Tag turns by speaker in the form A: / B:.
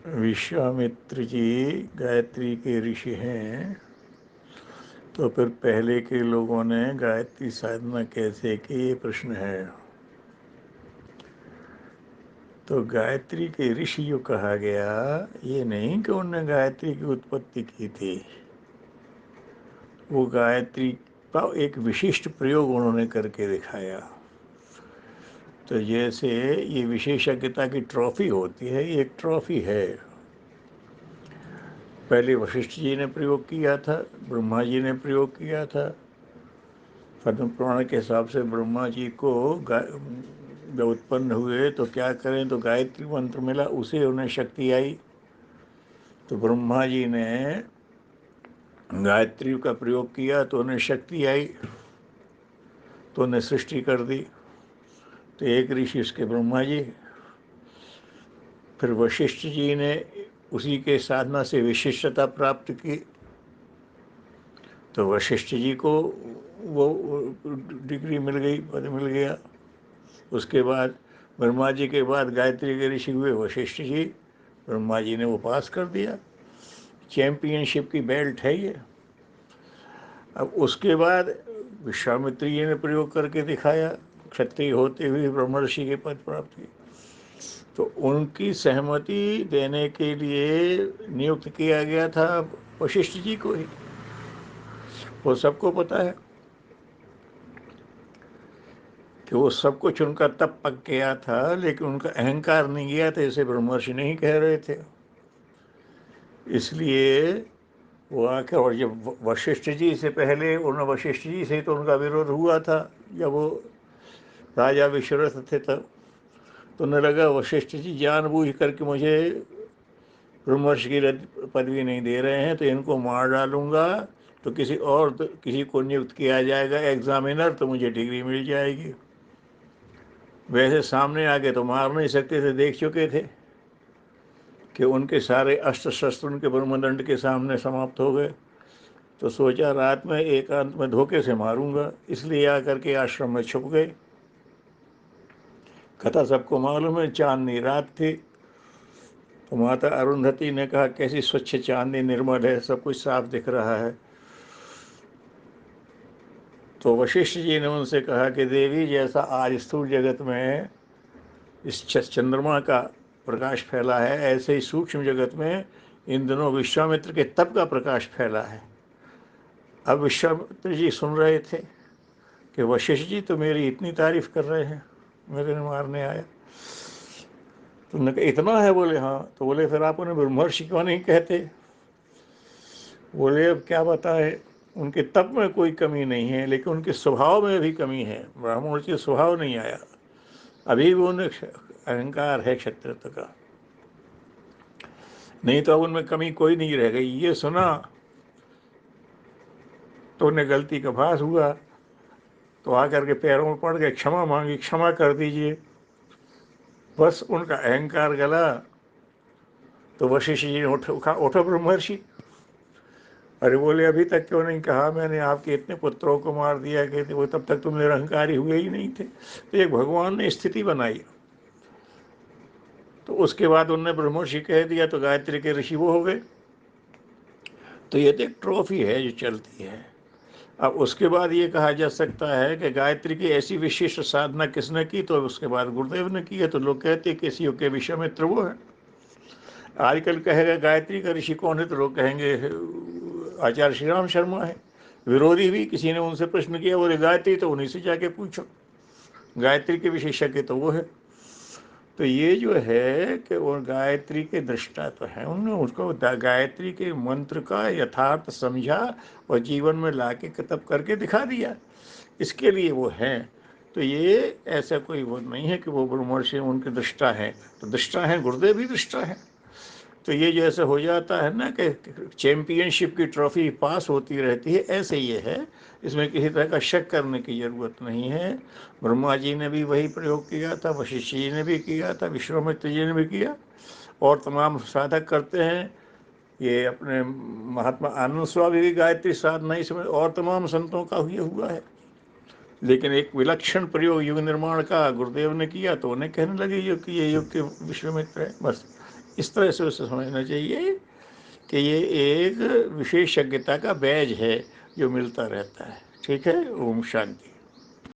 A: विश्वामित्र जी गायत्री के ऋषि हैं, तो फिर पहले के लोगों ने गायत्री साधना कैसे की, ये प्रश्न है। तो गायत्री के ऋषि जो कहा गया, ये नहीं कि उन्होंने गायत्री की उत्पत्ति की थी। वो गायत्री का एक विशिष्ट प्रयोग उन्होंने करके दिखाया। तो जैसे ये विशेषज्ञता की ट्रॉफी होती है, ये एक ट्रॉफी है। पहले वशिष्ठ जी ने प्रयोग किया था, ब्रह्मा जी ने प्रयोग किया था। पद्म पुराण के हिसाब से ब्रह्मा जी को जब उत्पन्न हुए तो क्या करें, तो गायत्री मंत्र मिला, उसे उन्हें शक्ति आई। तो ब्रह्मा जी ने गायत्री का प्रयोग किया तो उन्हें शक्ति आई, तो उन्हें सृष्टि कर दी। तो एक ऋषि उसके ब्रह्मा जी, फिर वशिष्ठ जी ने उसी के साधना से विशिष्टता प्राप्त की, तो वशिष्ठ जी को वो डिग्री मिल गई, पद मिल गया। उसके बाद ब्रह्मा जी के बाद गायत्री के ऋषि हुए वशिष्ठ जी, ब्रह्मा जी ने वो पास कर दिया। चैंपियनशिप की बेल्ट है ये। अब उसके बाद विश्वामित्र जी ने प्रयोग करके दिखाया, क्षत्रिय होते हुए ब्रह्मर्षि के पद प्राप्त की। तो उनकी सहमति देने के लिए नियुक्त किया गया था वशिष्ठ जी को ही। वो सबको पता है कि वो सब कुछ उनका तब पक गया था, लेकिन उनका अहंकार नहीं गया था, इसे ब्रह्मर्षि नहीं कह रहे थे। इसलिए वो आकर, और जब वशिष्ठ जी से पहले वशिष्ठ जी से तो उनका विरोध हुआ था, जब वो राजा विश्वरथ थे तब। तो उन्हें लगा वशिष्ठ जी जानबूझ करके मुझे ब्रह्मर्षि की पदवी नहीं दे रहे हैं, तो इनको मार डालूंगा, तो किसी को नियुक्त किया जाएगा एग्जामिनर, तो मुझे डिग्री मिल जाएगी। वैसे सामने आके तो मार नहीं सकते थे, देख चुके थे कि उनके सारे अस्त्र शस्त्र उनके ब्रह्मदंड के सामने समाप्त हो गए। तो सोचा रात में एकांत में धोखे से मारूंगा, इसलिए आकर के आश्रम में छुप गए। कथा सबको मालूम है, चांदनी रात थी। तो माता अरुंधति ने कहा, कैसी स्वच्छ चांदनी, निर्मल है, सब कुछ साफ दिख रहा है। तो वशिष्ठ जी ने उनसे कहा कि देवी, जैसा आज स्थूल जगत में इस चंद्रमा का प्रकाश फैला है, ऐसे ही सूक्ष्म जगत में इन दिनों विश्वामित्र के तप का प्रकाश फैला है। अब विश्वामित्र जी सुन रहे थे कि वशिष्ठ जी तो मेरी इतनी तारीफ कर रहे हैं, मेरे मारने आया। तो उन्होंने कहा इतना है, बोले हाँ। तो बोले फिर आप उन्हें ब्रह्मर्षि क्यों नहीं कहते? बोले अब क्या बताए, उनके तप में कोई कमी नहीं है, लेकिन उनके स्वभाव में भी कमी है। ब्राह्मण के स्वभाव नहीं आया, अभी भी उन्हें अहंकार है क्षत्रित्व का, नहीं तो अब उनमें कमी कोई नहीं रह गई। ये सुना तो उन्हें गलती का भास हुआ, तो आकर के पैरों में पड़ गए, क्षमा मांगी, क्षमा कर दीजिए। बस उनका अहंकार गला। तो वशिष्ठ जी ने उठो ब्रह्मर्षि। अरे बोले अभी तक क्यों नहीं कहा, मैंने आपके इतने पुत्रों को मार दिया कि वो तब तक तुम निरंकारी हुए ही नहीं थे। तो एक भगवान ने स्थिति बनाई। तो उसके बाद उनने ब्रह्मर्षि कह दिया, तो गायत्री के ऋषि वो हो गए। तो ये तो एक ट्रॉफी है जो चलती है। अब उसके बाद ये कहा जा सकता है कि गायत्री की ऐसी विशिष्ट साधना किसने की, तो उसके बाद गुरुदेव ने की है। तो लोग कहते हैं कि इस युग के विश्वामित्र वो है। आजकल कहेगा गायत्री का ऋषि कौन है, तो लोग कहेंगे आचार्य श्री राम शर्मा है। विरोधी भी, किसी ने उनसे प्रश्न किया, बोले गायत्री तो उन्हीं से जाके पूछो, गायत्री के विशेषज्ञ तो वो है। तो ये जो है कि वो गायत्री के दृष्टा तो है, उन्होंने उसको गायत्री के मंत्र का यथार्थ समझा और जीवन में लाके तब करके दिखा दिया, इसके लिए वो हैं। तो ये ऐसा कोई वो नहीं है कि वो ब्रह्मर्षि उनके दृष्टा हैं। तो दृष्टा हैं, गुरुदेव भी दृष्टा हैं। तो ये जैसे हो जाता है ना कि चैंपियनशिप की ट्रॉफी पास होती रहती है, ऐसे ये है, इसमें किसी तरह का शक करने की ज़रूरत नहीं है। ब्रह्मा जी ने भी वही प्रयोग किया था, वशिष्ठ जी ने भी किया था, विश्वामित्र जी ने भी किया, और तमाम साधक करते हैं। ये अपने महात्मा आनंद स्वामी भी गायत्री साधना इसमें, और तमाम संतों का ये हुआ है। लेकिन एक विलक्षण प्रयोग युग निर्माण का गुरुदेव ने किया, तो उन्हें कहने लगे युग कि ये युग के विश्वामित्र है। बस इस तरह से उसे समझना चाहिए कि ये एक विशेषज्ञता का बैज है जो मिलता रहता है। ठीक है, ओम शांति।